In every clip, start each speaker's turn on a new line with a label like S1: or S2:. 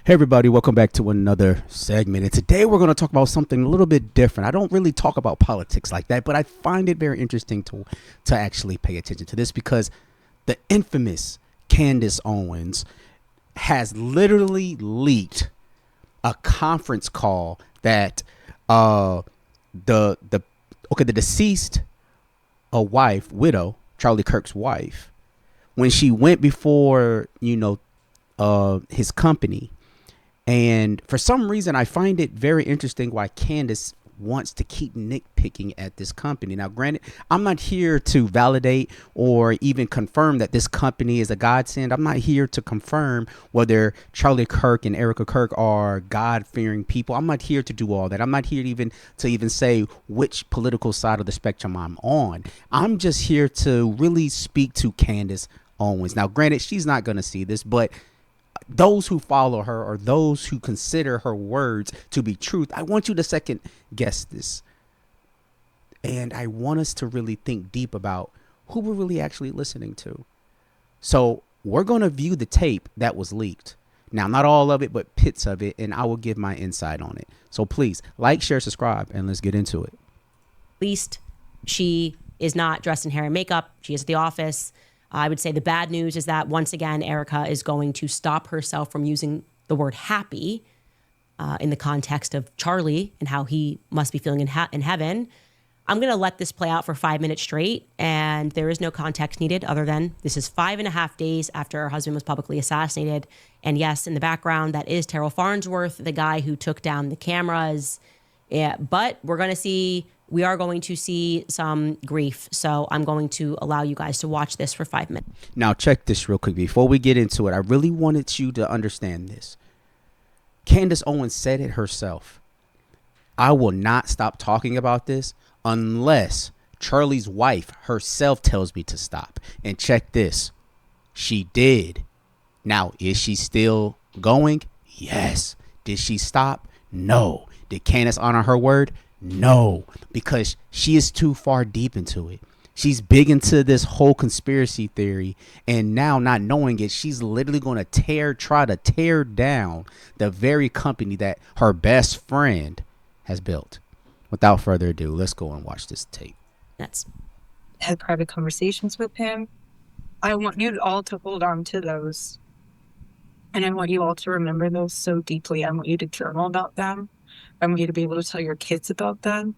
S1: Hey everybody, welcome back to another segment. And today we're going to talk about something a little bit different. I don't really talk about politics like that, but I find it very interesting to actually pay attention to this because the infamous Candace Owens has literally leaked a conference call that the deceased widow, Charlie Kirk's wife, when she went before, his company. And for some reason, I find it very interesting why Candace wants to keep nitpicking at this company. Now, granted, I'm not here to validate or even confirm that this company is a godsend. I'm not here to confirm whether Charlie Kirk and Erica Kirk are God-fearing people. I'm not here to do all that. I'm not here to even say which political side of the spectrum I'm on. I'm just here to really speak to Candace Owens. Now, granted, she's not going to see this, but those who follow her or those who consider her words to be truth, I want you to second guess this. And I want us to really think deep about who we're really actually listening to. So we're going to view the tape that was leaked. Now, not all of it, but bits of it, and I will give my insight on it. So please like, share, subscribe, and let's get into it.
S2: At least she is not dressed in hair and makeup. She is at the office. I would say the bad news is that once again, Erica is going to stop herself from using the word happy in the context of Charlie and how he must be feeling in heaven. I'm going to let this play out for 5 minutes straight, and there is no context needed other than this is 5.5 days after her husband was publicly assassinated. And yes, in the background, that is Terrell Farnsworth, the guy who took down the cameras. Yeah, but we are going to see some grief. So I'm going to allow you guys to watch this for 5 minutes.
S1: Now, check this real quick. Before we get into it, I really wanted you to understand this. Candace Owens said it herself. I will not stop talking about this unless Charlie's wife herself tells me to stop. And check this. She did. Now, is she still going? Yes. Did she stop? No. Did Candace honor her word? No, because she is too far deep into it. She's big into this whole conspiracy theory, and now not knowing it, she's literally going to try to tear down the very company that her best friend has built. Without further ado, let's go and watch this tape.
S3: Had private conversations with him. I want you all to hold on to those, and I want you all to remember those so deeply. I want you to journal about them. I want you to be able to tell your kids about them.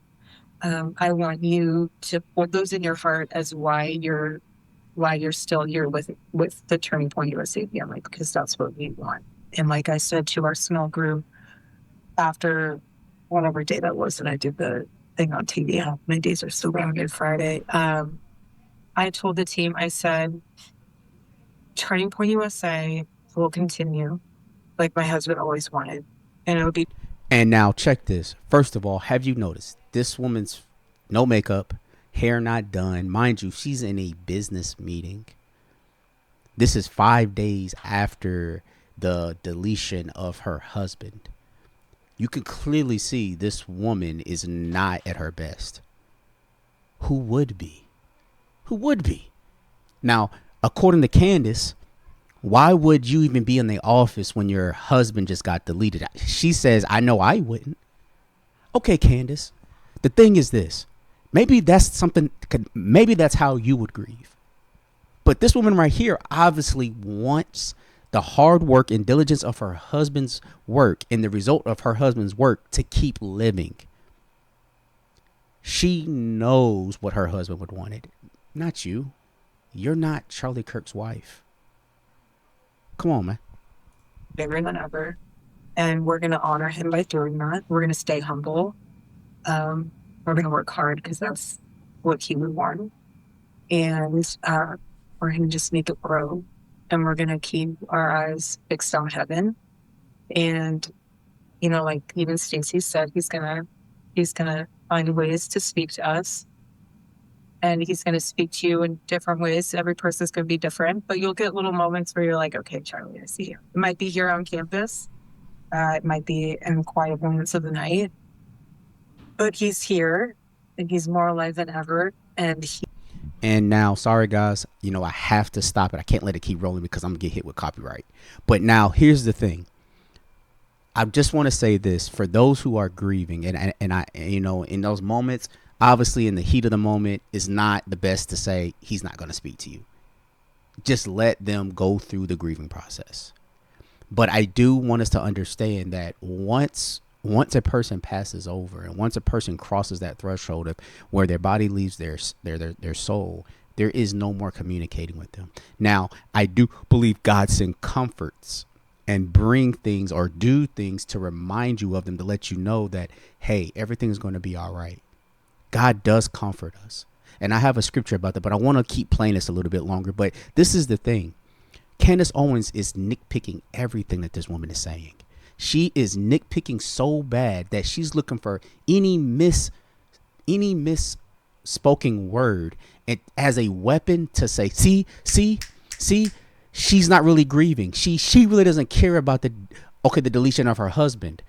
S3: I want you to hold those in your heart as why you're still here with the Turning Point USA family, because that's what we want. And like I said to our small group after whatever day that was that I did the thing on TV, how many days are still going on Friday, I told the team, I said, Turning Point USA will continue like my husband always wanted. And it would be.
S1: And now check this. First of all, have you noticed this woman's no makeup, hair not done? Mind you, she's in a business meeting. This is 5 days after the deletion of her husband. You can clearly see this woman is not at her best. Who would be? Who would be? Now, according to Candace, why would you even be in the office when your husband just got deleted? She says, I know I wouldn't. Okay, Candace, the thing is this. Maybe that's how you would grieve. But this woman right here obviously wants the hard work and diligence of her husband's work and the result of her husband's work to keep living. She knows what her husband would want. Not you. You're not Charlie Kirk's wife. Come on, man.
S3: Bigger than ever. And we're going to honor him by doing that. We're going to stay humble. We're going to work hard because that's what he would want. And we're going to just make it grow. And we're going to keep our eyes fixed on heaven. And, like even Stacey said, he's going to find ways to speak to us. And he's going to speak to you in different ways. Every person's going to be different, but you'll get little moments where you're like, okay, Charlie, I see you. It might be here on campus. It might be in quiet moments of the night, but he's here and he's more alive than ever.
S1: And now, sorry guys, I have to stop it. I can't let it keep rolling because I'm going to get hit with copyright. But now here's the thing. I just want to say this for those who are grieving, and I, you know, in those moments, obviously in the heat of the moment, is not the best to say he's not going to speak to you. Just let them go through the grieving process. But I do want us to understand that once a person passes over, and once a person crosses that threshold of where their body leaves their soul, there is no more communicating with them. Now, I do believe God sends comforts and bring things or do things to remind you of them, to let you know that, hey, everything's going to be all right. God does comfort us. And I have a scripture about that, but I want to keep playing this a little bit longer. But this is the thing. Candace Owens is nitpicking everything that this woman is saying. She is nitpicking so bad that she's looking for any misspoken word as a weapon to say, see, she's not really grieving. She really doesn't care about the deletion of her husband.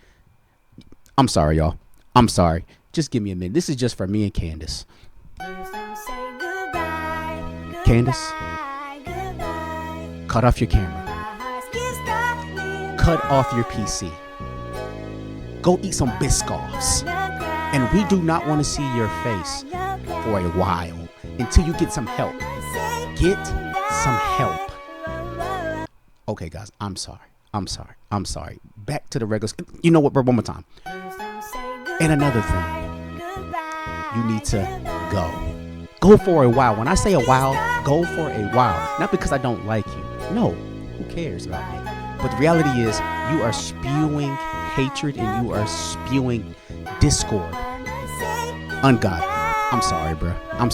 S1: I'm sorry, y'all. I'm sorry. Just give me a minute. This is just for me and Candace. Candace, cut off your camera. Cut off your PC. Go eat some Biscoffs. And we do not want to see your face for a while until you get some help. Get some help. Okay, guys, I'm sorry. Back to the regular. You know what, bro? One more time. And another thing, you need to go. Go for a while. When I say a while, go for a while. Not because I don't like you. No, who cares about me? But the reality is, you are spewing hatred and you are spewing discord. Ungodly. I'm sorry, bro. I'm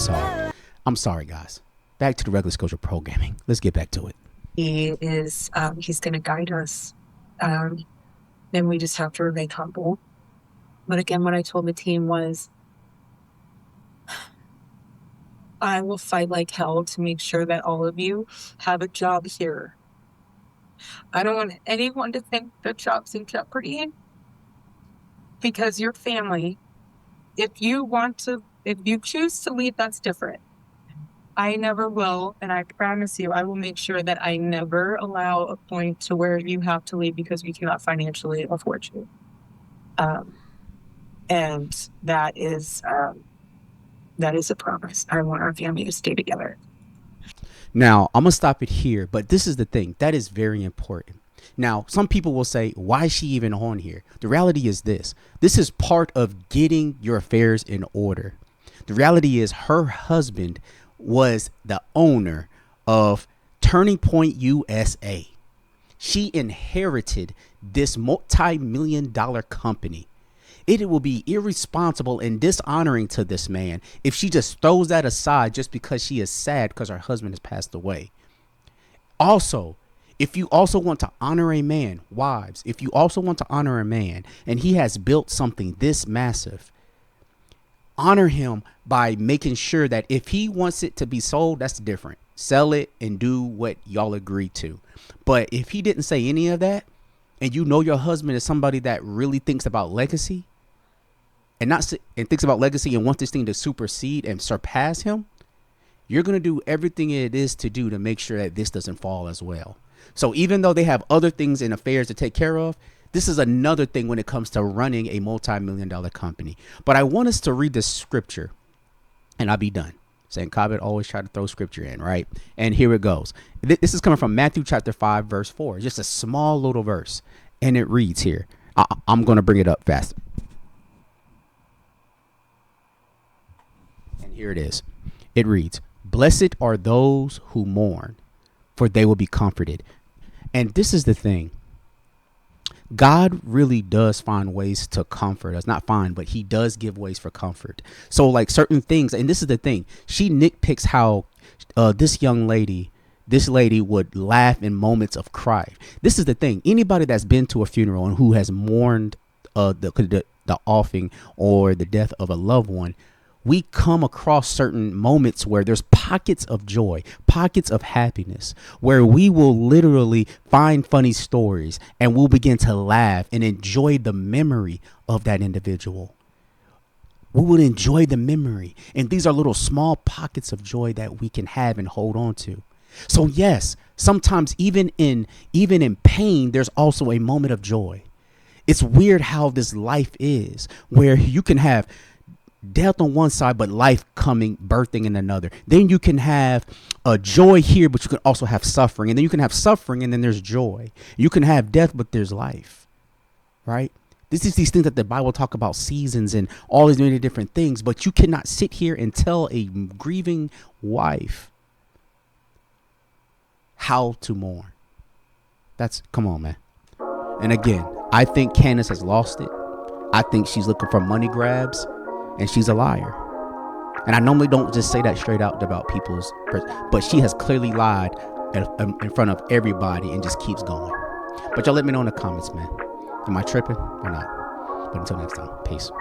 S1: sorry, guys. Back to the regular schedule programming. Let's get back to it.
S3: He's going to guide us. And we just have to remain humble. But again, what I told the team was, I will fight like hell to make sure that all of you have a job here. I don't want anyone to think the job's in jeopardy, because your family, if you choose to leave, that's different. I never will, and I promise you, I will make sure that I never allow a point to where you have to leave because we cannot financially afford you. And that is a promise. I want our family to stay together.
S1: Now, I'm going to stop it here, but this is the thing. That is very important. Now, some people will say, why is she even on here? The reality is this. This is part of getting your affairs in order. The reality is her husband was the owner of Turning Point USA. She inherited this multi-million-dollar company. It will be irresponsible and dishonoring to this man if she just throws that aside just because she is sad because her husband has passed away. Also, if you also want to honor a man, wives, if you also want to honor a man and he has built something this massive, honor him by making sure that if he wants it to be sold, that's different. Sell it and do what y'all agree to. But if he didn't say any of that, and you know your husband is somebody that really thinks about legacy, and thinks about legacy and wants this thing to supersede and surpass him, you're going to do everything it is to do to make sure that this doesn't fall as well. So even though they have other things and affairs to take care of, this is another thing when it comes to running a multi-million-dollar company. But I want us to read the scripture, and I'll be done. StCabot always try to throw scripture in, right? And here it goes. This is coming from Matthew chapter 5, verse 4. It's just a small little verse. And it reads here. I'm going to bring it up fast. And here it is. It reads, "Blessed are those who mourn, for they will be comforted." And this is the thing. God really does find ways to comfort us. Not find, but he does give ways for comfort. So like certain things, and this is the thing, she nitpicks how this lady would laugh in moments of cry. This is the thing. Anybody that's been to a funeral and who has mourned the offing or the death of a loved one, we come across certain moments where there's pockets of joy, pockets of happiness, where we will literally find funny stories and we'll begin to laugh and enjoy the memory of that individual. We will enjoy the memory. And these are little small pockets of joy that we can have and hold on to. So yes, sometimes even in pain, there's also a moment of joy. It's weird how this life is, where you can have death on one side, but life coming, birthing in another. Then you can have a joy here, but you can also have suffering. And then you can have suffering, and then there's joy. You can have death, but there's life, right? This is these things that the Bible talk about, seasons and all these many different things. But you cannot sit here and tell a grieving wife how to mourn. Come on, man. And again, I think Candace has lost it. I think she's looking for money grabs, and she's a liar. And I normally don't just say that straight out about people's, but she has clearly lied in front of everybody and just keeps going. But y'all let me know in the comments, man. Am I tripping or not? But until next time, peace.